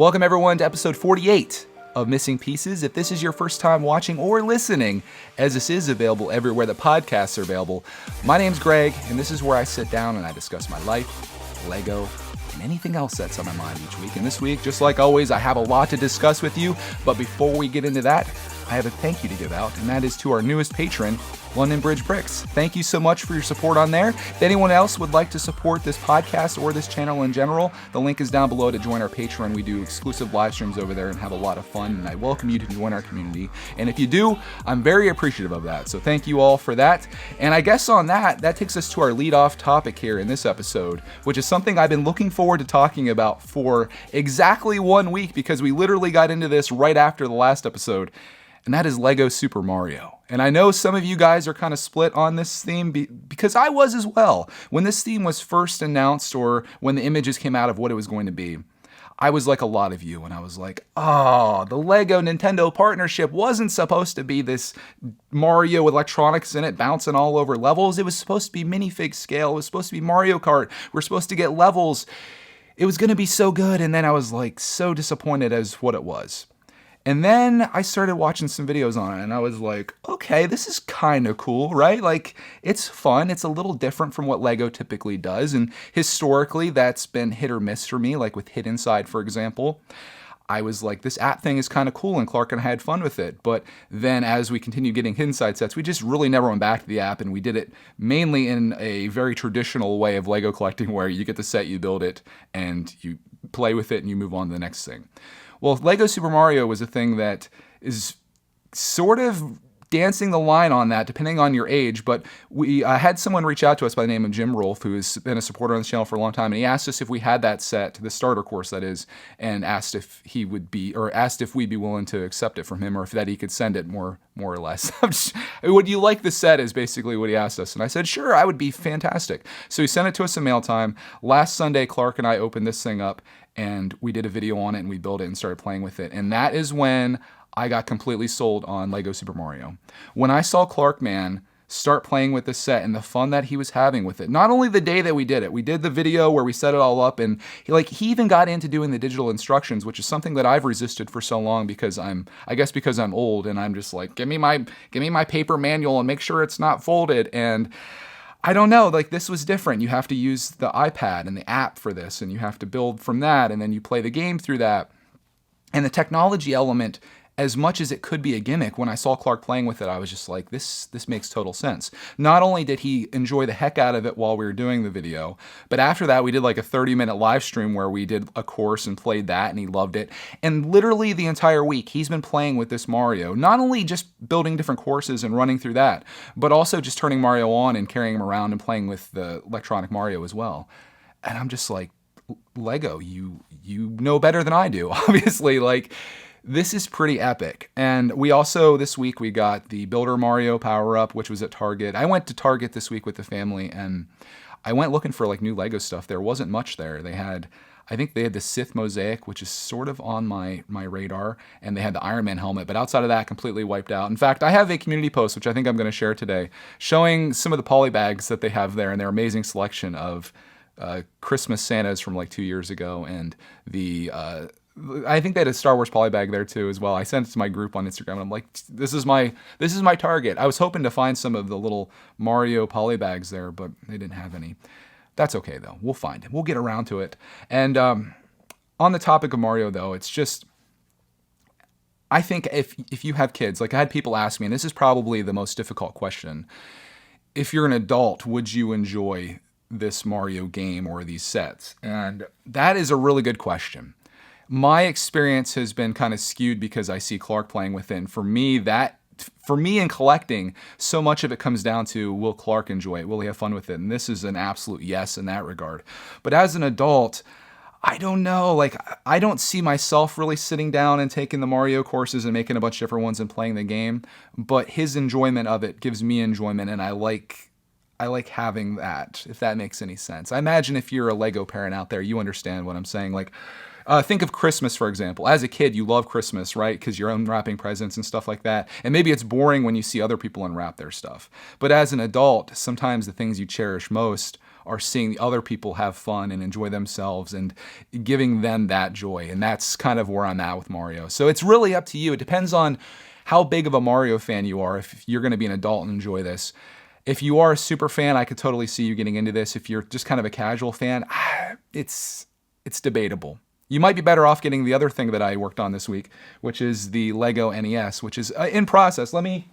Welcome everyone to episode 48 of Missing Pieces. If this is your first time watching or listening, as this is available everywhere that podcasts are available, my name's Greg, and this is where I sit down and I discuss my life, Lego, and anything else that's on my mind each week. And this week, just like always, I have a lot to discuss with you, but before we get into that, I have a thank you to give out, and that is to our newest patron, London Bridge Bricks. Thank you so much for your support on there. If anyone else would like to support this podcast or this channel in general, the link is down below to join our Patreon. We do exclusive live streams over there and have a lot of fun, and I welcome you to join our community. And if you do, I'm very appreciative of that. So thank you all for that. And I guess on that takes us to our lead-off topic here in this episode, which is something I've been looking forward to talking about for exactly 1 week, because we literally got into this right after the last episode. And that is Lego Super Mario. And I know some of you guys are kind of split on this theme because I was as well. When this theme was first announced, or when the images came out of what it was going to be, I was like a lot of you, and I was like, oh, the Lego Nintendo partnership wasn't supposed to be this Mario with electronics in it bouncing all over levels. It was supposed to be minifig scale. It was supposed to be Mario Kart. We're supposed to get levels. It was going to be so good. And then I was like so disappointed as what it was. And then I started watching some videos on it, and I was like, okay, this is kind of cool, right? Like, it's fun. It's a little different from what Lego typically does, and historically, that's been hit or miss for me, like with Hit Inside, for example. I was like, this app thing is kind of cool, and Clark and I had fun with it. But then as we continued getting Hit Inside sets, we just really never went back to the app, and we did it mainly in a very traditional way of Lego collecting, where you get the set, you build it, and you play with it, and you move on to the next thing. Well, Lego Super Mario was a thing that is sort of dancing the line on that, depending on your age. But we had someone reach out to us by the name of Jim Rolfe, who has been a supporter on the channel for a long time, and he asked us if we had that set, the starter course that is, and asked if we'd be willing to accept it from him, or if that he could send it more or less. Would you like the set is basically what he asked us. And I said, sure, I would be fantastic. So he sent it to us in mail time. Last Sunday, Clark and I opened this thing up, and we did a video on it, and we built it and started playing with it. And that is when I got completely sold on Lego Super Mario. When I saw Clark start playing with the set and the fun that he was having with it. Not only the day that we did it, we did the video where we set it all up, and he even got into doing the digital instructions, which is something that I've resisted for so long because I'm old, and I'm just like, give me my paper manual and make sure it's not folded. And I don't know, this was different. You have to use the iPad and the app for this, and you have to build from that, and then you play the game through that. And the technology element, as much as it could be a gimmick, when I saw Clark playing with it, I was just like, this makes total sense. Not only did he enjoy the heck out of it while we were doing the video, but after that, we did like a 30-minute live stream where we did a course and played that, and he loved it. And literally the entire week, he's been playing with this Mario, not only just building different courses and running through that, but also just turning Mario on and carrying him around and playing with the electronic Mario as well. And I'm just like, Lego, you know better than I do, obviously. This is pretty epic. And we also, this week, we got the Builder Mario power-up, which was at Target. I went to Target this week with the family, and I went looking for new Lego stuff. There wasn't much there. I think they had the Sith Mosaic, which is sort of on my radar, and they had the Iron Man helmet, but outside of that, completely wiped out. In fact, I have a community post, which I think I'm going to share today, showing some of the poly bags that they have there and their amazing selection of Christmas Santas from 2 years ago, and I think they had a Star Wars polybag there too as well. I sent it to my group on Instagram, and I'm like, this is my target. I was hoping to find some of the little Mario polybags there, but they didn't have any. That's okay though. We'll find it. We'll get around to it. And on the topic of Mario though, it's just, I think if you have kids, I had people ask me, and this is probably the most difficult question. If you're an adult, would you enjoy this Mario game or these sets? And that is a really good question. My experience has been kind of skewed because I see Clark playing with it. And for me in collecting, so much of it comes down to, will Clark enjoy it? Will he have fun with it? And this is an absolute yes in that regard. But as an adult, I don't know. I don't see myself really sitting down and taking the Mario courses and making a bunch of different ones and playing the game. But his enjoyment of it gives me enjoyment, and I like having that, if that makes any sense. I imagine if you're a Lego parent out there, you understand what I'm saying. Think of Christmas, for example. As a kid, you love Christmas, right? Because you're unwrapping presents and stuff like that. And maybe it's boring when you see other people unwrap their stuff. But as an adult, sometimes the things you cherish most are seeing other people have fun and enjoy themselves and giving them that joy. And that's kind of where I'm at with Mario. So it's really up to you. It depends on how big of a Mario fan you are, if you're going to be an adult and enjoy this. If you are a super fan, I could totally see you getting into this. If you're just kind of a casual fan, it's debatable. You might be better off getting the other thing that I worked on this week, which is the LEGO NES, which is in progress. Let me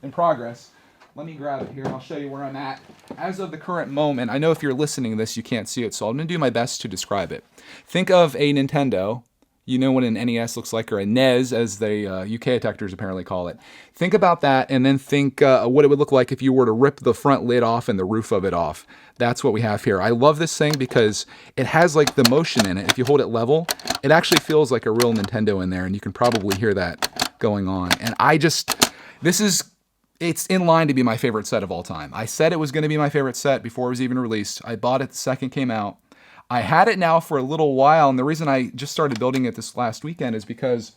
grab it here and I'll show you where I'm at. As of the current moment, I know if you're listening to this, you can't see it, so I'm going to do my best to describe it. Think of a Nintendo. You know what an NES looks like, or a NES, as the UK detectors apparently call it. Think about that, and then think what it would look like if you were to rip the front lid off and the roof of it off. That's what we have here. I love this thing because it has like the motion in it. If you hold it level, it actually feels like a real Nintendo in there, and you can probably hear that going on. And it's in line to be my favorite set of all time. I said it was going to be my favorite set before it was even released. I bought it the second it came out. I had it now for a little while, and the reason I just started building it this last weekend is because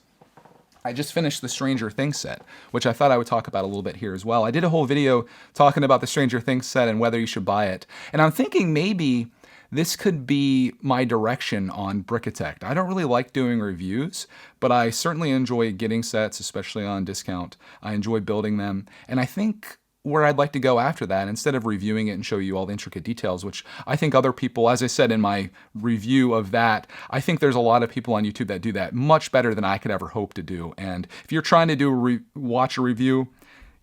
I just finished the Stranger Things set, which I thought I would talk about a little bit here as well. I did a whole video talking about the Stranger Things set and whether you should buy it. And I'm thinking maybe this could be my direction on brickitect. I don't really like doing reviews, but I certainly enjoy getting sets, especially on discount. I enjoy building them, and I think where I'd like to go after that, instead of reviewing it and show you all the intricate details, which I think other people, as I said in my review of that, I think there's a lot of people on YouTube that do that much better than I could ever hope to do. And if you're trying to watch a review,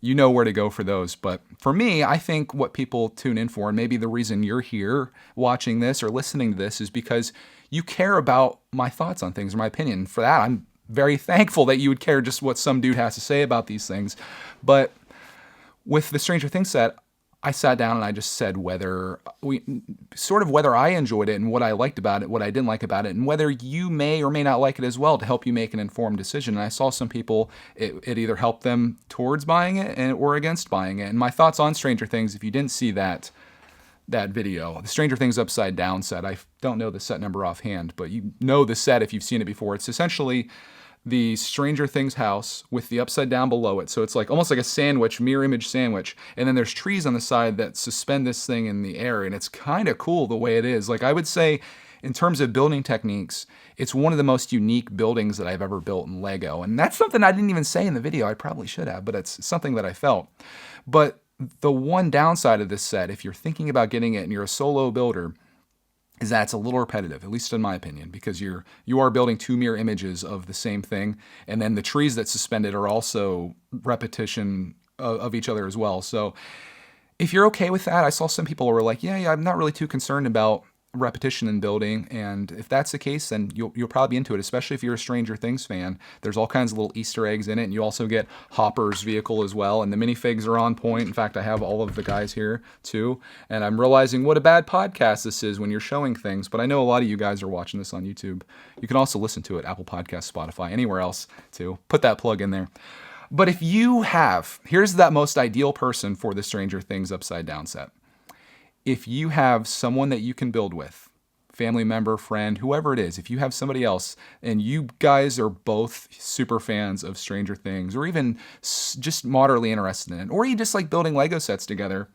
you know where to go for those. But for me, I think what people tune in for, and maybe the reason you're here watching this or listening to this, is because you care about my thoughts on things or my opinion. For that, I'm very thankful that you would care just what some dude has to say about these things. But with the Stranger Things set, I sat down and I just said whether I enjoyed it and what I liked about it, what I didn't like about it, and whether you may or may not like it as well, to help you make an informed decision. And I saw some people, it either helped them towards buying it or against buying it. And my thoughts on Stranger Things, if you didn't see that video, the Stranger Things Upside Down set, I don't know the set number offhand, but you know the set if you've seen it before. It's essentially the Stranger Things house with the upside down below it. So it's like almost like a sandwich, mirror image sandwich. And then there's trees on the side that suspend this thing in the air. And it's kind of cool the way it is. Like, I would say in terms of building techniques, it's one of the most unique buildings that I've ever built in Lego. And that's something I didn't even say in the video. I probably should have, but it's something that I felt. But the one downside of this set, if you're thinking about getting it and you're a solo builder, is that it's a little repetitive, at least in my opinion, because you are building two mirror images of the same thing, and then the trees that suspend it are also repetition of each other as well. So if you're okay with that, I saw some people who were like, yeah, I'm not really too concerned about repetition in building, and if that's the case, then you'll probably be into it, especially if you're a Stranger Things fan. There's all kinds of little Easter eggs in it, and you also get Hopper's vehicle as well, and the minifigs are on point. In fact, I have all of the guys here too, and I'm realizing what a bad podcast this is when you're showing things, but I know a lot of you guys are watching this on YouTube. You can also listen to it, Apple Podcasts, Spotify, anywhere else too. Put that plug in there. But if you have, here's that most ideal person for the Stranger Things Upside Down set. If you have someone that you can build with, family member, friend, whoever it is, if you have somebody else and you guys are both super fans of Stranger Things, or even just moderately interested in it, or you just like building Lego sets together,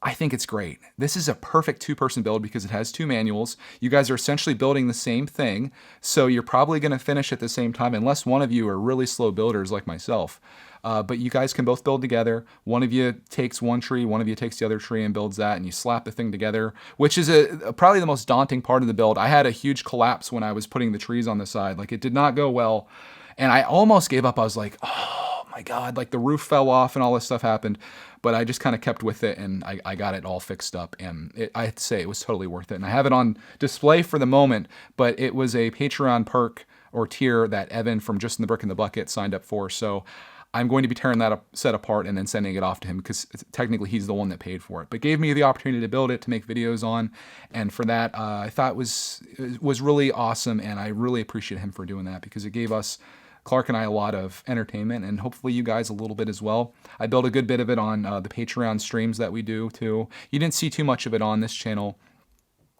I think it's great. This is a perfect two-person build because it has two manuals. You guys are essentially building the same thing, so you're probably going to finish at the same time, unless one of you are really slow builders like myself. But you guys can both build together. One of you takes one tree, one of you takes the other tree and builds that, and you slap the thing together, which is probably the most daunting part of the build. I had a huge collapse when I was putting the trees on the side. Like, it did not go well, and I almost gave up. I was like, oh my God, like the roof fell off and all this stuff happened. But I just kind of kept with it, and I got it all fixed up, and I have to say it was totally worth it. And I have it on display for the moment, but it was a Patreon perk or tier that Evan from Just in the Brick in the Bucket signed up for. So I'm going to be tearing that set apart and then sending it off to him, because technically he's the one that paid for it, but gave me the opportunity to build it, to make videos on. And for that, I thought it was really awesome. And I really appreciate him for doing that, because it gave us, Clark and I, a lot of entertainment, and hopefully you guys a little bit as well. I built a good bit of it on the Patreon streams that we do too. You didn't see too much of it on this channel,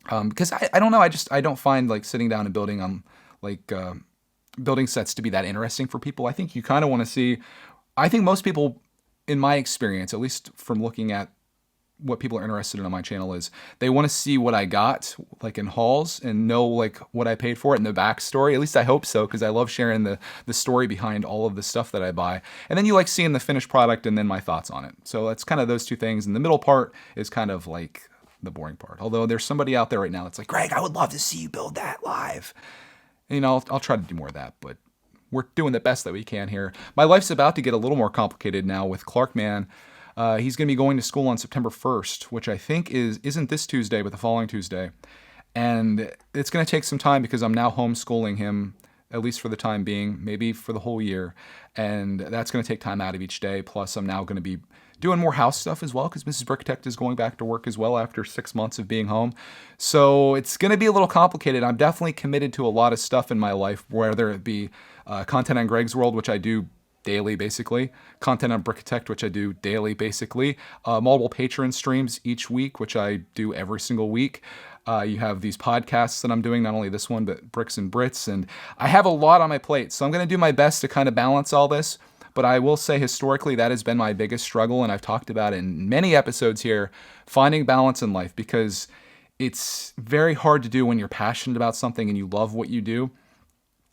because I don't know. I don't find like sitting down and building on building sets to be that interesting for people. I think you kind of want to see, I think most people, in my experience, at least from looking at what people are interested in on my channel is they want to see what I got like in hauls and know like what I paid for it and the backstory. At least I hope so, because I love sharing the story behind all of the stuff that I buy. And then you like seeing the finished product and then my thoughts on it. So that's kind of those two things. And the middle part is kind of like the boring part. Although there's somebody out there right now that's like, Greg, I would love to see you build that live. And, you know, I'll try to do more of that, but we're doing the best that we can here. My life's about to get a little more complicated now with Clark Man. He's going to be going to school on September 1st, which I think isn't this Tuesday, but the following Tuesday. And it's going to take some time because I'm now homeschooling him, at least for the time being, maybe for the whole year. And that's going to take time out of each day. Plus, I'm now going to be doing more house stuff as well because Mrs. Brickitect is going back to work as well after 6 months of being home. So it's going to be a little complicated. I'm definitely committed to a lot of stuff in my life, whether it be content on Greg's World, which I do daily, basically. Content on Brickitect, which I do daily, basically. Multiple Patreon streams each week, which I do every single week. You have these podcasts that I'm doing, not only this one, but Bricks and Brits. And I have a lot on my plate, so I'm going to do my best to kind of balance all this. But I will say historically, that has been my biggest struggle, and I've talked about it in many episodes here, finding balance in life, because it's very hard to do when you're passionate about something and you love what you do.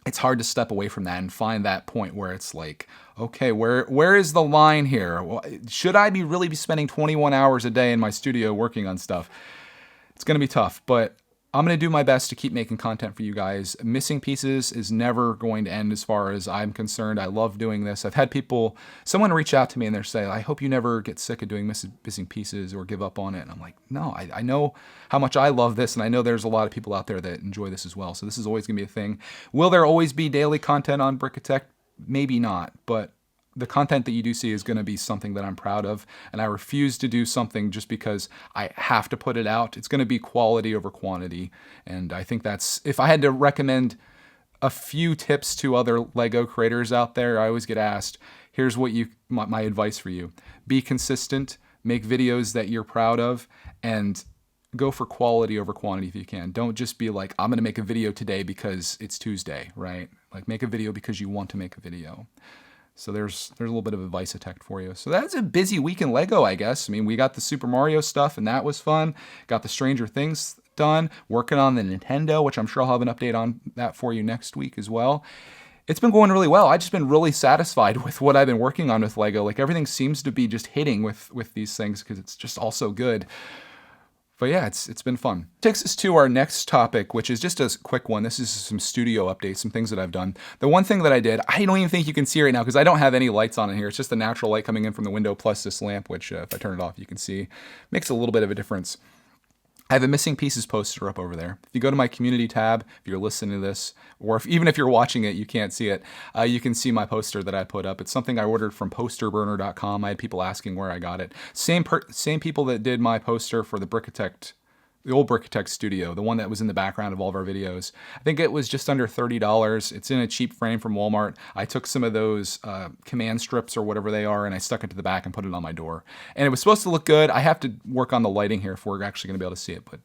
It's hard to step away from that and find that point where it's like, okay, where is the line here? Should I really be spending 21 hours a day in my studio working on stuff? It's going to be tough, but I'm going to do my best to keep making content for you guys. Missing Pieces is never going to end as far as I'm concerned. I love doing this. I've had someone reach out to me and they're saying, I hope you never get sick of doing Missing Pieces or give up on it. And I'm like, no, I know how much I love this, and I know there's a lot of people out there that enjoy this as well. So this is always going to be a thing. Will there always be daily content on Brickitect? Maybe not, but the content that you do see is going to be something that I'm proud of, and I refuse to do something just because I have to put it out. It's going to be quality over quantity, and I think that's, if I had to recommend a few tips to other Lego creators out there, I always get asked, here's what my advice for you. Be consistent, make videos that you're proud of, and go for quality over quantity if you can. Don't just be like, I'm going to make a video today because it's Tuesday, right? Like, make a video because you want to make a video. So there's a little bit of advice attack for you. So that's a busy week in Lego, I guess. I mean, we got the Super Mario stuff, and that was fun. Got the Stranger Things done. Working on the Nintendo, which I'm sure I'll have an update on that for you next week as well. It's been going really well. I've just been really satisfied with what I've been working on with Lego. Like, everything seems to be just hitting with these things because it's just all so good. But yeah, it's been fun. Takes us to our next topic, which is just a quick one. This is some studio updates, some things that I've done. The one thing that I did, I don't even think you can see right now because I don't have any lights on in here. It's just the natural light coming in from the window plus this lamp, which if I turn it off, you can see. Makes a little bit of a difference. I have a Missing Pieces poster up over there. If you go to my community tab, if you're listening to this, or even if you're watching it, you can't see it, you can see my poster that I put up. It's something I ordered from posterburner.com. I had people asking where I got it. Same people that did my poster for the Brickitect, the old Brickitect studio, the one that was in the background of all of our videos. I think it was just under $30. It's in a cheap frame from Walmart. I took some of those command strips or whatever they are, and I stuck it to the back and put it on my door. And it was supposed to look good. I have to work on the lighting here if we're actually going to be able to see it, but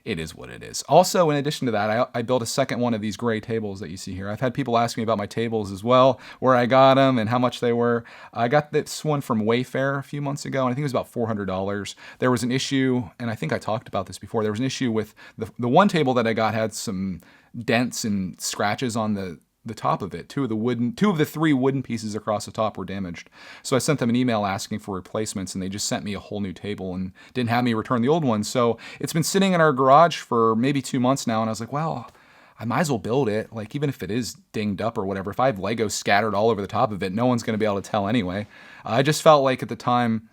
it is what it is. Also, in addition to that, I built a second one of these gray tables that you see here. I've had people ask me about my tables as well, where I got them and how much they were. I got this one from Wayfair a few months ago, and I think it was about $400. There was an issue, and I think I talked about this before. There was an issue with the one table that I got had some dents and scratches on the top of it. Two of the three wooden pieces across the top were damaged. So I sent them an email asking for replacements, and they just sent me a whole new table and didn't have me return the old one. So it's been sitting in our garage for maybe 2 months now, and I was like, well, I might as well build it. Like, even if it is dinged up or whatever, if I have Lego scattered all over the top of it, no one's going to be able to tell anyway. I just felt like at the time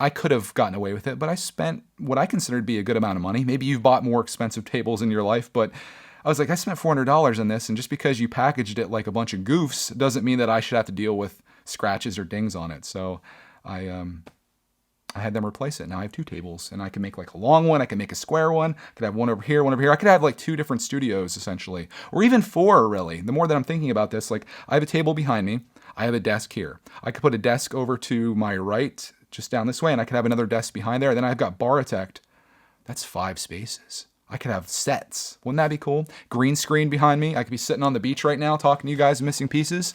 I could have gotten away with it, but I spent what I considered to be a good amount of money. Maybe you've bought more expensive tables in your life, but I was like, I spent $400 on this, and just because you packaged it like a bunch of goofs doesn't mean that I should have to deal with scratches or dings on it. So I had them replace it. Now I have 2 tables, and I can make like a long one. I can make a square one. I could have one over here, one over here. I could have like 2 different studios essentially, or even 4 really. The more that I'm thinking about this, like I have a table behind me. I have a desk here. I could put a desk over to my right, just down this way, and I could have another desk behind there. Then I've got brickitect. That's 5 spaces. I could have sets. Wouldn't that be cool? Green screen behind me. I could be sitting on the beach right now talking to you guys, Missing Pieces.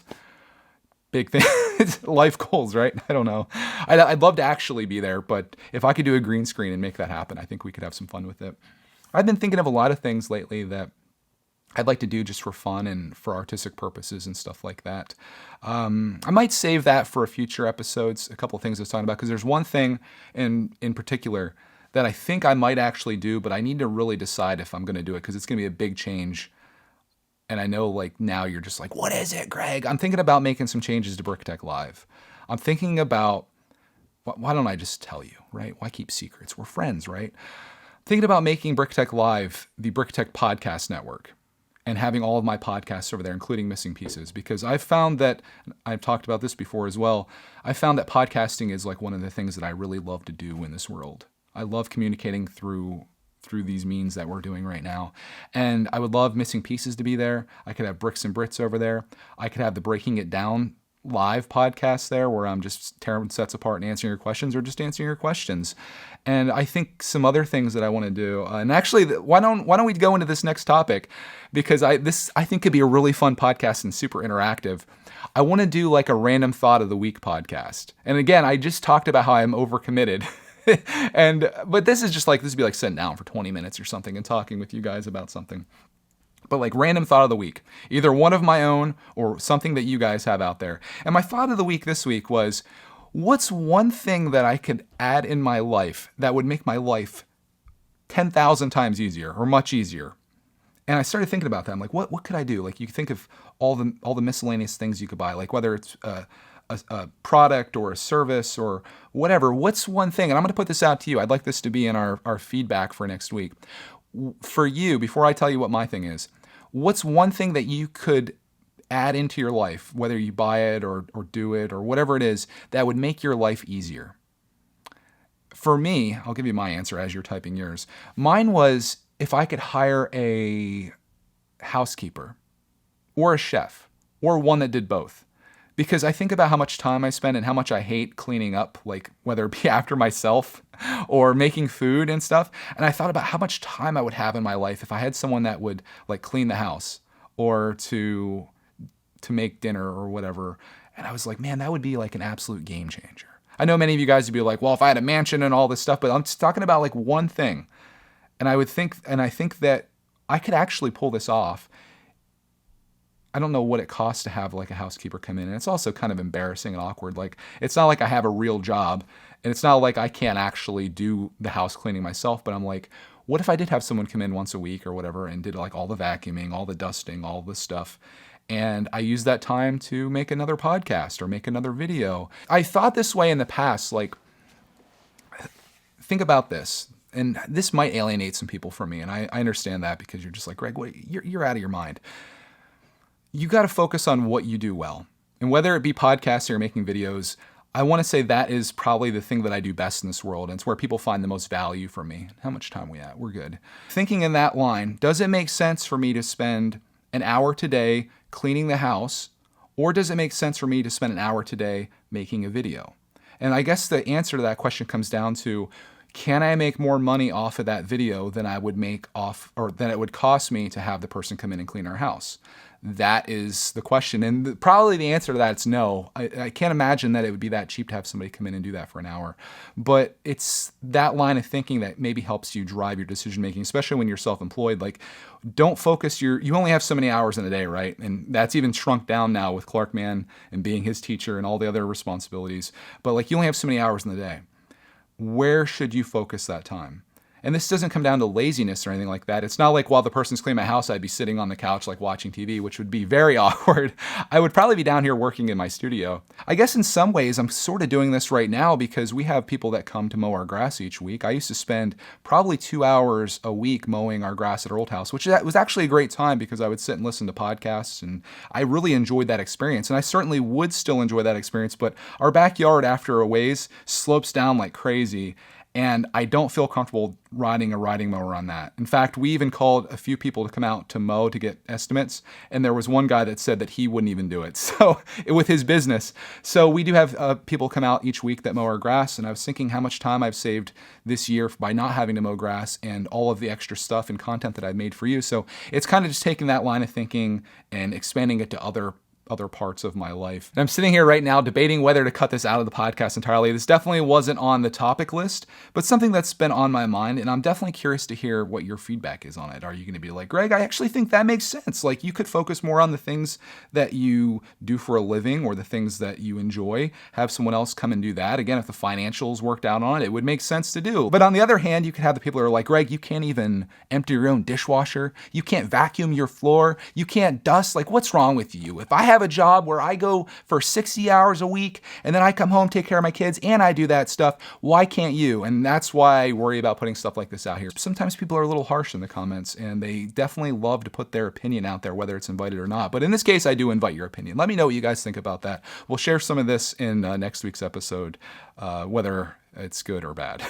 big thing. It's life goals, right? I don't know. I'd love to actually be there, but if I could do a green screen and make that happen, I think we could have some fun with it. I've been thinking of a lot of things lately that I'd like to do just for fun and for artistic purposes and stuff like that. I might save that for a future episodes, a couple of things I was talking about, because there's one thing in particular that I think I might actually do, but I need to really decide if I'm going to do it, because it's going to be a big change. And I know like now you're just like, what is it, Greg? I'm thinking about making some changes to brickitectLIVE. I'm thinking about, why don't I just tell you, right? Why keep secrets? We're friends, right? Thinking about making brickitectLIVE the Brickitect podcast network and having all of my podcasts over there, including Missing Pieces, because I've found that, I've talked about this before as well, I found that podcasting is like one of the things that I really love to do in this world. I love communicating through these means that we're doing right now. And I would love Missing Pieces to be there. I could have Bricks and Brits over there. I could have the Breaking It Down live podcast there where I'm just tearing sets apart and answering your questions, or just answering your questions. And I think some other things that I want to do. And actually, why don't we go into this next topic? Because I think could be a really fun podcast and super interactive. I want to do like a random thought of the week podcast. And again, I just talked about how I'm overcommitted. But this would be like sitting down for 20 minutes or something and talking with you guys about something. But like random thought of the week, either one of my own or something that you guys have out there. And my thought of the week this week was, what's one thing that I could add in my life that would make my life 10,000 times easier or much easier? And I started thinking about that. I'm like, what could I do? Like, you can think of all the miscellaneous things you could buy, like whether it's a product or a service or whatever. What's one thing? And I'm going to put this out to you. I'd like this to be in our feedback for next week. For you, before I tell you what my thing is, what's one thing that you could add into your life, whether you buy it or do it or whatever it is, that would make your life easier? For me, I'll give you my answer as you're typing yours. Mine was if I could hire a housekeeper or a chef or one that did both. Because I think about how much time I spend and how much I hate cleaning up, like whether it be after myself or making food and stuff. And I thought about how much time I would have in my life if I had someone that would like clean the house or to make dinner or whatever. And I was like, man, that would be like an absolute game changer. I know many of you guys would be like, well, if I had a mansion and all this stuff, but I'm just talking about like one thing. And I think that I could actually pull this off. I don't know what it costs to have like a housekeeper come in. And it's also kind of embarrassing and awkward. Like, it's not like I have a real job, and it's not like I can't actually do the house cleaning myself, but I'm like, what if I did have someone come in once a week or whatever and did like all the vacuuming, all the dusting, all this stuff. And I used that time to make another podcast or make another video. I thought this way in the past, like, think about this. And this might alienate some people from me. And I understand that, because you're just like, Greg, you're out of your mind. You got to focus on what you do well. And whether it be podcasting or making videos, I want to say that is probably the thing that I do best in this world. And it's where people find the most value from me. How much time are we at? We're good. Thinking in that line, does it make sense for me to spend an hour today cleaning the house? Or does it make sense for me to spend an hour today making a video? And I guess the answer to that question comes down to, can I make more money off of that video than I would make off, or than it would cost me to have the person come in and clean our house? That is the question. And probably the answer to that is no. I can't imagine that it would be that cheap to have somebody come in and do that for an hour. But it's that line of thinking that maybe helps you drive your decision making, especially when you're self-employed. Like, don't focus you only have so many hours in a day, right? And that's even shrunk down now with Clark Mann and being his teacher and all the other responsibilities. But like, you only have so many hours in the day. Where should you focus that time? And this doesn't come down to laziness or anything like that. It's not like while the person's cleaning my house, I'd be sitting on the couch like watching TV, which would be very awkward. I would probably be down here working in my studio. I guess in some ways I'm sort of doing this right now because we have people that come to mow our grass each week. I used to spend probably 2 hours a week mowing our grass at our old house, which was actually a great time because I would sit and listen to podcasts, and I really enjoyed that experience. And I certainly would still enjoy that experience, but our backyard after a ways slopes down like crazy. And I don't feel comfortable riding a riding mower on that. In fact, we even called a few people to come out to mow to get estimates. And there was one guy that said that he wouldn't even do it. So with his business. So we do have people come out each week that mow our grass. And I was thinking how much time I've saved this year by not having to mow grass and all of the extra stuff and content that I've made for you. So it's kind of just taking that line of thinking and expanding it to other other parts of my life. And I'm sitting here right now debating whether to cut this out of the podcast entirely. This definitely wasn't on the topic list, but something that's been on my mind, and I'm definitely curious to hear what your feedback is on it. Are you going to be like, Greg, I actually think that makes sense. Like, you could focus more on the things that you do for a living or the things that you enjoy. Have someone else come and do that. Again, if the financials worked out on it, it would make sense to do. But on the other hand, you could have the people who are like, Greg, you can't even empty your own dishwasher. You can't vacuum your floor. You can't dust. Like, what's wrong with you? If I have a job where I go for 60 hours a week and then I come home, take care of my kids, and I do that stuff, why can't you? And that's why I worry about putting stuff like this out here. Sometimes people are a little harsh in the comments, and they definitely love to put their opinion out there, whether it's invited or not. But in this case, I do invite your opinion. Let me know what you guys think about that. We'll share some of this in next week's episode, whether it's good or bad.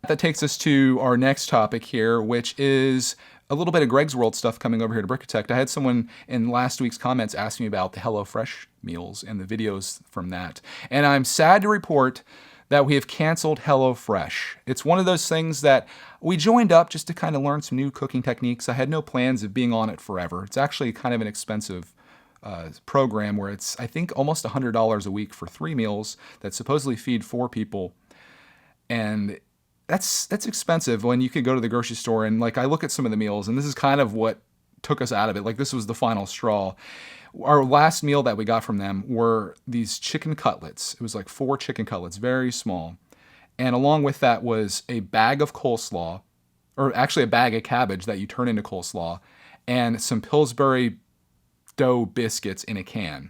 That takes us to our next topic here, which is a little bit of Greg's World stuff coming over here to Brickitect. I had someone in last week's comments ask me about the HelloFresh meals and the videos from that. And I'm sad to report that we have canceled HelloFresh. It's one of those things that we joined up just to kind of learn some new cooking techniques. I had no plans of being on it forever. It's actually kind of an expensive program where it's, I think, almost $100 a week for 3 meals that supposedly feed 4 people. And that's expensive when you could go to the grocery store and, like, I look at some of the meals, and this is kind of what took us out of it. Like, this was the final straw. Our last meal that we got from them were these chicken cutlets. It was like 4 chicken cutlets, very small. And along with that was a bag of coleslaw, or actually a bag of cabbage that you turn into coleslaw, and some Pillsbury dough biscuits in a can.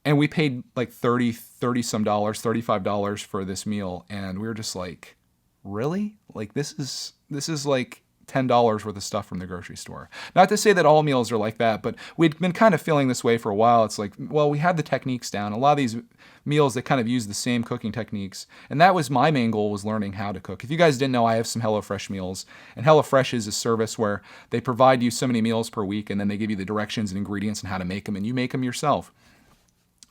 And we paid like $30 some dollars, $35 for this meal. And we were just like, really? Like, this is like $10 worth of stuff from the grocery store. Not to say that all meals are like that, but we'd been kind of feeling this way for a while. It's like, well, we had the techniques down. A lot of these meals that kind of use the same cooking techniques. And that was my main goal, was learning how to cook. If you guys didn't know, I have some HelloFresh meals. And HelloFresh is a service where they provide you so many meals per week, and then they give you the directions and ingredients and how to make them, and you make them yourself.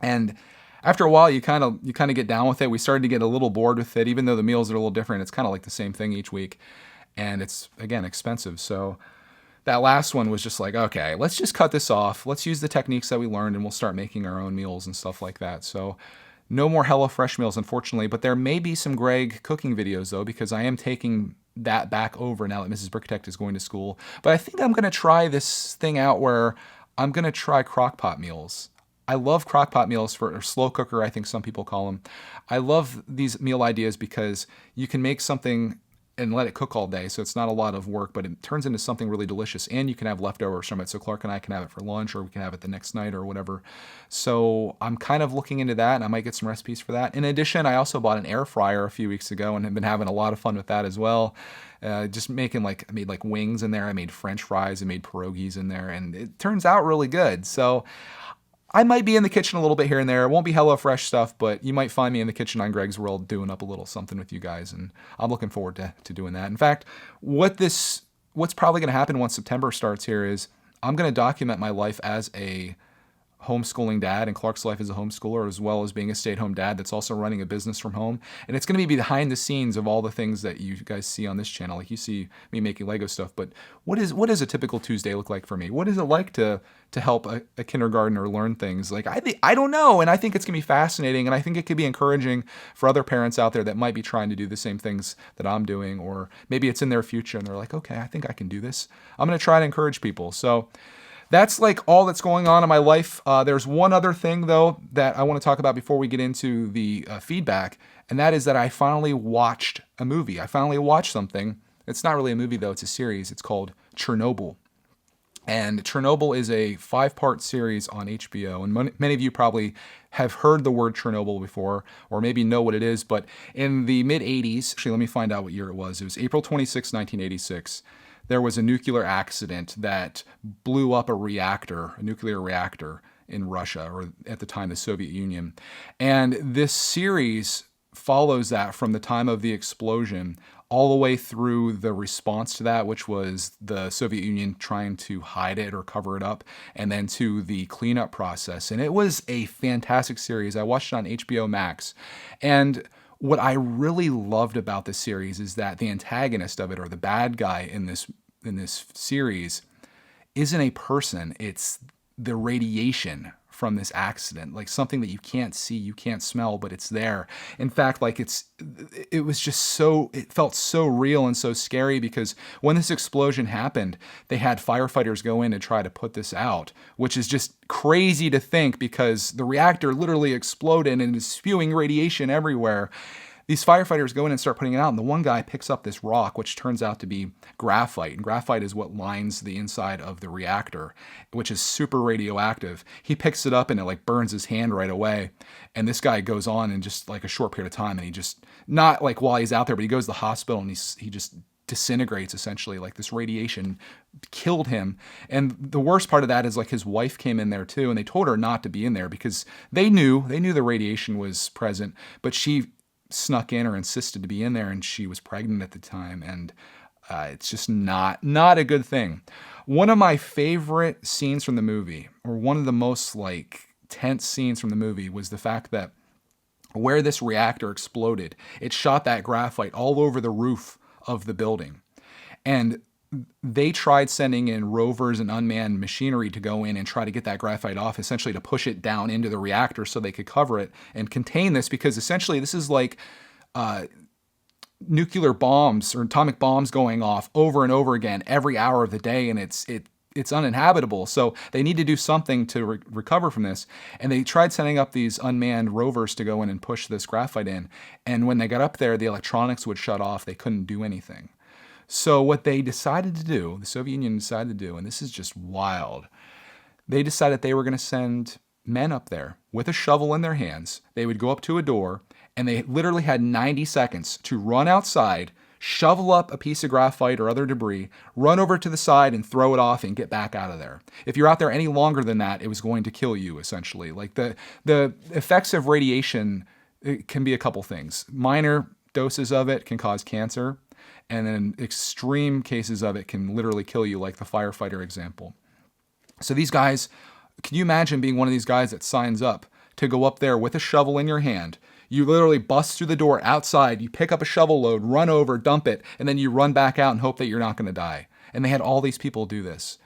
And after a while, you kind of get down with it. We started to get a little bored with it, even though the meals are a little different. It's kind of like the same thing each week, and it's, again, expensive. So that last one was just like, okay, let's just cut this off. Let's use the techniques that we learned, and we'll start making our own meals and stuff like that. So no more HelloFresh meals, unfortunately, but there may be some Greg cooking videos, though, because I am taking that back over now that Mrs. Brickitect is going to school. But I think I'm going to try this thing out where I'm going to try Crock Pot Meals. I love Crock Pot Meals, or slow cooker, I think some people call them. I love these meal ideas because you can make something and let it cook all day, so it's not a lot of work, but it turns into something really delicious, and you can have leftovers from it. So Clark and I can have it for lunch, or we can have it the next night or whatever. So I'm kind of looking into that, and I might get some recipes for that. In addition, I also bought an air fryer a few weeks ago and have been having a lot of fun with that as well. Just making, I made like wings in there, I made French fries, I made pierogies in there, and it turns out really good. So I might be in the kitchen a little bit here and there. It won't be HelloFresh stuff, but you might find me in the kitchen on Greg's World doing up a little something with you guys, and I'm looking forward to doing that. In fact, what's probably going to happen once September starts here is I'm going to document my life as a homeschooling dad, and Clark's life as a homeschooler, as well as being a stay-at-home dad that's also running a business from home. And it's going to be behind the scenes of all the things that you guys see on this channel. Like, you see me making Lego stuff, but what does a typical Tuesday look like for me? What is it like to help a kindergartner learn things? Like, I don't know, and I think it's going to be fascinating, and I think it could be encouraging for other parents out there that might be trying to do the same things that I'm doing, or maybe it's in their future and they're like, okay, I think I can do this. I'm going to try to encourage people. So that's like all that's going on in my life. There's one other thing, though, that I want to talk about before we get into the feedback, and that is that I finally watched a movie. I finally watched something. It's not really a movie, though. It's a series. It's called Chernobyl. And Chernobyl is a 5-part series on HBO. And many of you probably have heard the word Chernobyl before, or maybe know what it is. But in the mid-'80s, actually, let me find out what year it was. It was April 26, 1986. There was a nuclear accident that blew up a nuclear reactor in Russia, or at the time the Soviet Union. And this series follows that from the time of the explosion all the way through the response to that, which was the Soviet Union trying to hide it or cover it up, and then to the cleanup process. And it was a fantastic series. I watched it on HBO Max. And what I really loved about this series is that the antagonist of it, or the bad guy in this series, isn't a person. It's the radiation from this accident, like something that you can't see, you can't smell, but it's there. In fact, like it felt so real and so scary, because when this explosion happened, they had firefighters go in and try to put this out, which is just crazy to think, because the reactor literally exploded and is spewing radiation everywhere. These firefighters go in and start putting it out, and the one guy picks up this rock, which turns out to be graphite. And graphite is what lines the inside of the reactor, which is super radioactive. He picks it up and it like burns his hand right away. And this guy goes on in just like a short period of time, and he just, not like while he's out there, but he goes to the hospital and he just disintegrates essentially. Like this radiation killed him. And the worst part of that is like his wife came in there too, and they told her not to be in there because they knew the radiation was present, but she snuck in or insisted to be in there, and she was pregnant at the time, and it's just not a good thing. One of my favorite scenes from the movie, or one of the most like tense scenes from the movie, was the fact that where this reactor exploded, it shot that graphite all over the roof of the building. And they tried sending in rovers and unmanned machinery to go in and try to get that graphite off, essentially to push it down into the reactor so they could cover it and contain this, because essentially this is like nuclear bombs or atomic bombs going off over and over again every hour of the day, and it's uninhabitable. So they need to do something to recover from this. And they tried setting up these unmanned rovers to go in and push this graphite in. And when they got up there, the electronics would shut off. They couldn't do anything. So what they decided to do, the Soviet Union decided to do, and this is just wild, they decided they were going to send men up there with a shovel in their hands. They would go up to a door, and they literally had 90 seconds to run outside, shovel up a piece of graphite or other debris, run over to the side and throw it off and get back out of there. If you're out there any longer than that, it was going to kill you, essentially. Like the effects of radiation, it can be a couple things. Minor doses of it can cause cancer, and then extreme cases of it can literally kill you, like the firefighter example. So these guys, can you imagine being one of these guys that signs up to go up there with a shovel in your hand? You literally bust through the door outside, you pick up a shovel load, run over, dump it, and then you run back out and hope that you're not going to die. And they had all these people do this.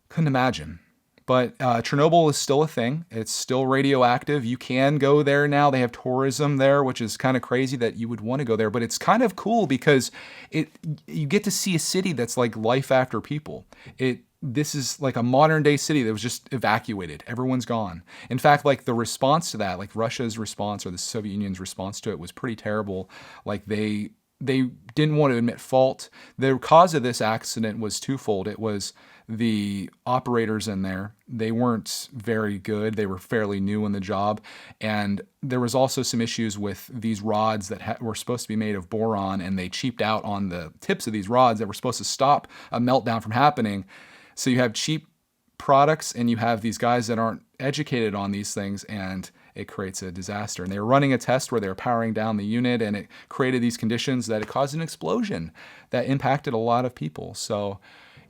Couldn't imagine. But Chernobyl is still a thing. It's still radioactive. You can go there now. They have tourism there, which is kind of crazy that you would want to go there. But it's kind of cool because you get to see a city that's like life after people. This is like a modern day city that was just evacuated. Everyone's gone. In fact, like the response to that, like Russia's response or the Soviet Union's response to it was pretty terrible. Like they didn't want to admit fault. The cause of this accident was twofold. It was the operators in there. They weren't very good. They were fairly new in the job. And there was also some issues with these rods that were supposed to be made of boron, and they cheaped out on the tips of these rods that were supposed to stop a meltdown from happening. So you have cheap products and you have these guys that aren't educated on these things, and it creates a disaster. And they were running a test where they were powering down the unit, and it created these conditions that it caused an explosion that impacted a lot of people. So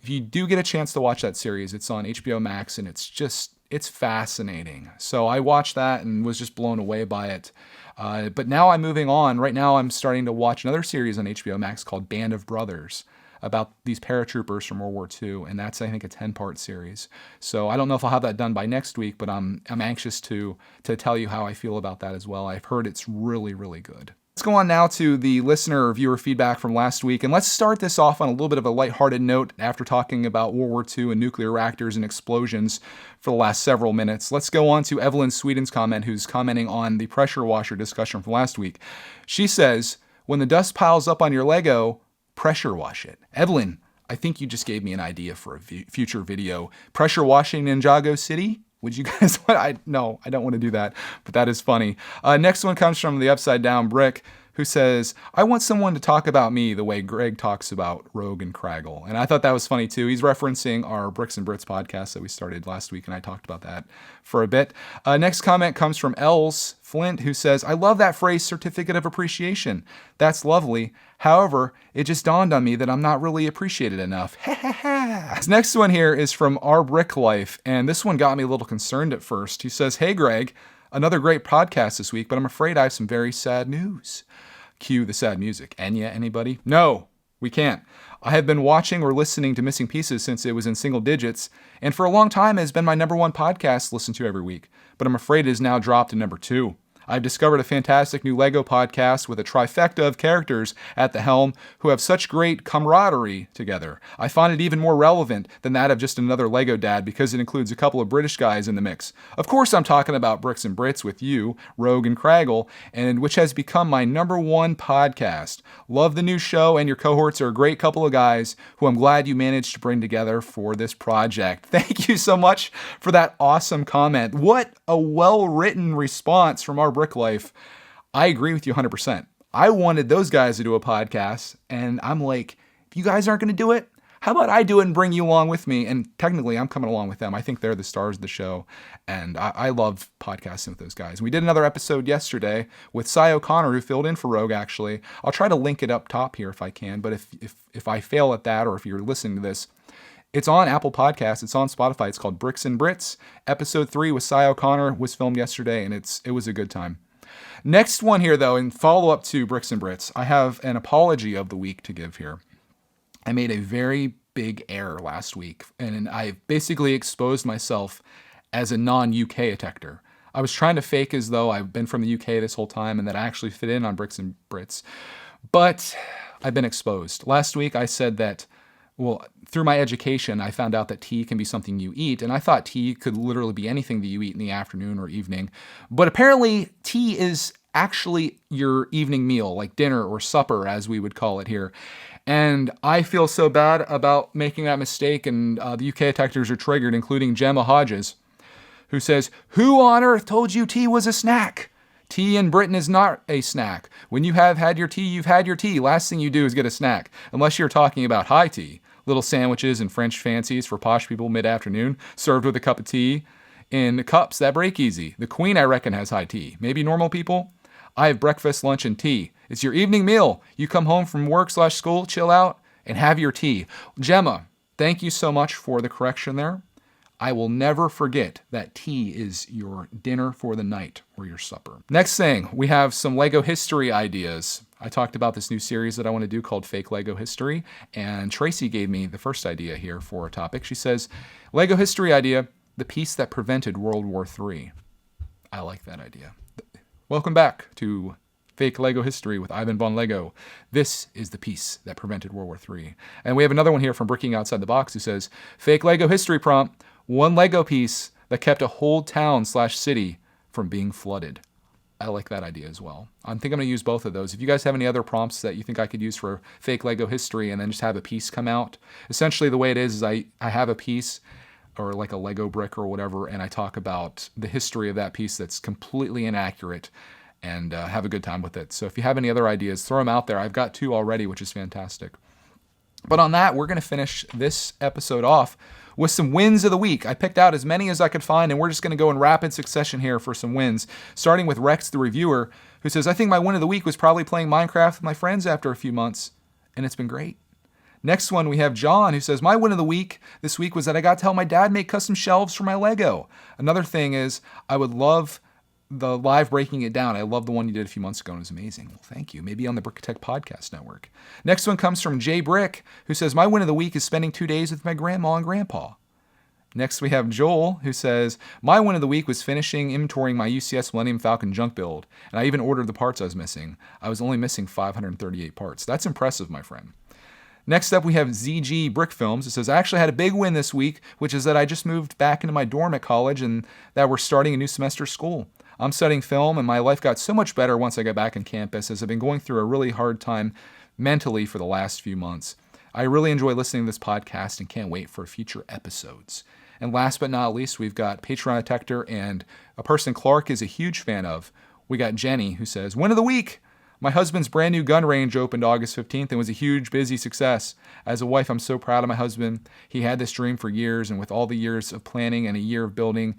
if you do get a chance to watch that series, it's on HBO Max, and it's fascinating. So I watched that and was just blown away by it. But now I'm moving on. Right now I'm starting to watch another series on HBO Max called Band of Brothers, about these paratroopers from World War II, and that's, I think, a 10-part series. So I don't know if I'll have that done by next week, but I'm anxious to tell you how I feel about that as well. I've heard it's really, really good. Let's go on now to the listener or viewer feedback from last week, and let's start this off on a little bit of a lighthearted note after talking about World War II and nuclear reactors and explosions for the last several minutes. Let's go on to Evelyn Sweden's comment, who's commenting on the pressure washer discussion from last week. She says, when the dust piles up on your Lego, pressure wash it. Evelyn, I think you just gave me an idea for a future video. Pressure washing Ninjago City? Would you guys want? No, I don't want to do that, but that is funny. Next one comes from the Upside Down Brick, who says, I want someone to talk about me the way Greg talks about Rogue and Craggle. And I thought that was funny too. He's referencing our Bricks and Brits podcast that we started last week, and I talked about that for a bit. Next comment comes from Els Flint, who says, I love that phrase, certificate of appreciation. That's lovely. However, it just dawned on me that I'm not really appreciated enough. This next one here is from Our Brick Life, and this one got me a little concerned at first. He says, hey Greg, another great podcast this week, but I'm afraid I have some very sad news. Cue the sad music. Enya, anybody? No, We can't. I have been watching or listening to Missing Pieces since it was in single digits, and for a long time it has been my number one podcast to listen to every week, but I'm afraid it has now dropped to number 2. I've discovered a fantastic new LEGO podcast with a trifecta of characters at the helm who have such great camaraderie together. I find it even more relevant than that of just another LEGO dad because it includes a couple of British guys in the mix. Of course, I'm talking about Bricks and Brits with you, Rogue and Craggle, and which has become my number one podcast. Love the new show, and your cohorts are a great couple of guys who I'm glad you managed to bring together for this project. Thank you so much for that awesome comment. What a well-written response from our Brick Life. I agree with you 100%. I wanted those guys to do a podcast, and I'm like, if you guys aren't going to do it, how about I do it and bring you along with me? And technically, I'm coming along with them. I think they're the stars of the show, and I love podcasting with those guys. We did another episode yesterday with Cy O'Connor, who filled in for Rogue, actually. I'll try to link it up top here if I can, but if I fail at that, or if you're listening to this, it's on Apple Podcasts. It's on Spotify. It's called Bricks and Brits. Episode 3 with Cy O'Connor was filmed yesterday, and it was a good time. Next one here, though, in follow-up to Bricks and Brits, I have an apology of the week to give here. I made a very big error last week, and I basically exposed myself as a non-UK detector. I was trying to fake as though I've been from the UK this whole time and that I actually fit in on Bricks and Brits, but I've been exposed. Last week, I said that, well, through my education, I found out that tea can be something you eat, and I thought tea could literally be anything that you eat in the afternoon or evening. But apparently, tea is actually your evening meal, like dinner or supper, as we would call it here. And I feel so bad about making that mistake, and the UK detectors are triggered, including Gemma Hodges, who says, "Who on earth told you tea was a snack? Tea in Britain is not a snack. When you have had your tea, you've had your tea. Last thing you do is get a snack, unless you're talking about high tea. Little sandwiches and French fancies for posh people mid-afternoon, served with a cup of tea in cups that break easy. The Queen, I reckon, has high tea. Maybe normal people? I have breakfast, lunch, and tea. It's your evening meal. You come home from work/school, chill out, and have your tea." Gemma, thank you so much for the correction there. I will never forget that tea is your dinner for the night or your supper. Next thing, we have some LEGO history ideas. I talked about this new series that I want to do called Fake LEGO History, and Tracy gave me the first idea here for a topic. She says, LEGO history idea, the piece that prevented World War III. I like that idea. Welcome back to Fake LEGO History with Ivan Von Lego. This is the piece that prevented World War III. And we have another one here from Bricking Outside the Box who says, Fake LEGO history prompt, one LEGO piece that kept a whole town/city from being flooded. I like that idea as well. I think I'm going to use both of those. If you guys have any other prompts that you think I could use for Fake LEGO history and then just have a piece come out. Essentially the way it is I have a piece or like a Lego brick or whatever, and I talk about the history of that piece that's completely inaccurate and have a good time with it. So if you have any other ideas, throw them out there. I've got 2 already, which is fantastic. But on that, we're going to finish this episode off with some wins of the week. I picked out as many as I could find, and we're just going to go in rapid succession here for some wins, starting with Rex the Reviewer, who says, I think my win of the week was probably playing Minecraft with my friends after a few months, and it's been great. Next one, we have John, who says, my win of the week this week was that I got to help my dad make custom shelves for my Lego. Another thing is, I would love the live breaking it down. I love the one you did a few months ago, and it was amazing. Well, thank you. Maybe on the Brickitect Podcast Network. Next one comes from Jay Brick, who says, my win of the week is spending 2 days with my grandma and grandpa. Next we have Joel, who says, my win of the week was finishing inventorying my UCS Millennium Falcon junk build, and I even ordered the parts I was missing. I was only missing 538 parts. That's impressive, my friend. Next up, we have ZG Brick Films. It says, I actually had a big win this week, which is that I just moved back into my dorm at college and that we're starting a new semester of school. I'm studying film, and my life got so much better once I got back on campus, as I've been going through a really hard time mentally for the last few months. I really enjoy listening to this podcast and can't wait for future episodes. And last but not least, we've got Patreon Detector and a person Clark is a huge fan of. We got Jenny, who says, win of the week! My husband's brand new gun range opened August 15th and was a huge, busy success. As a wife, I'm so proud of my husband. He had this dream for years, and with all the years of planning and a year of building,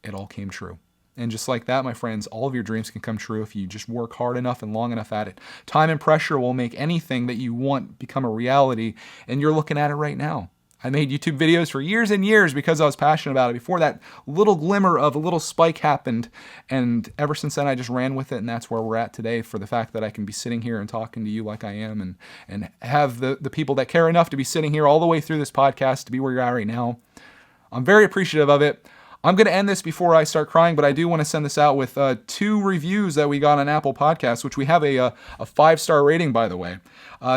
it all came true. And just like that, my friends, all of your dreams can come true if you just work hard enough and long enough at it. Time and pressure will make anything that you want become a reality, and you're looking at it right now. I made YouTube videos for years and years because I was passionate about it. Before that little glimmer of a little spike happened, and ever since then I just ran with it, and that's where we're at today, for the fact that I can be sitting here and talking to you like I am, and have the people that care enough to be sitting here all the way through this podcast to be where you're at right now. I'm very appreciative of it. I'm going to end this before I start crying, but I do want to send this out with 2 reviews that we got on Apple Podcasts, which we have a 5-star rating, by the way.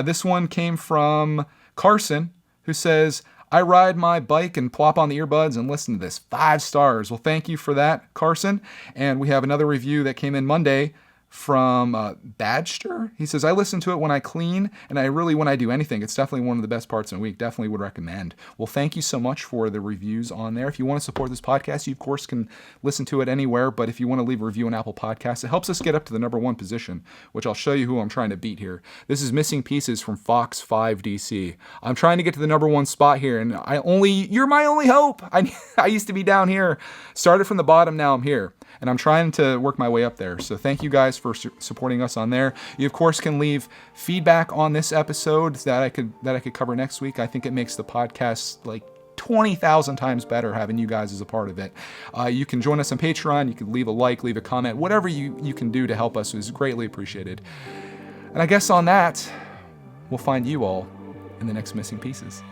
This one came from Carson, who says, I ride my bike and plop on the earbuds and listen to this. 5 stars. Well, thank you for that, Carson. And we have another review that came in Monday from Badster. He says, I listen to it when I clean, and when I do anything. It's definitely one of the best parts in a week. Definitely would recommend. Well, thank you so much for the reviews on there. If you want to support this podcast, you of course can listen to it anywhere, but if you want to leave a review on Apple Podcasts, it helps us get up to the number 1 position, which I'll show you who I'm trying to beat here. This is Missing Pieces from Fox5DC. I'm trying to get to the number 1 spot here, and you're my only hope. I used to be down here. Started from the bottom, now I'm here. And I'm trying to work my way up there. So thank you guys for supporting us on there. You of course can leave feedback on this episode that I could cover next week. I think it makes the podcast like 20,000 times better having you guys as a part of it. You can join us on Patreon. You can leave a like, leave a comment, whatever you can do to help us is greatly appreciated. And I guess on that, we'll find you all in the next Missing Pieces.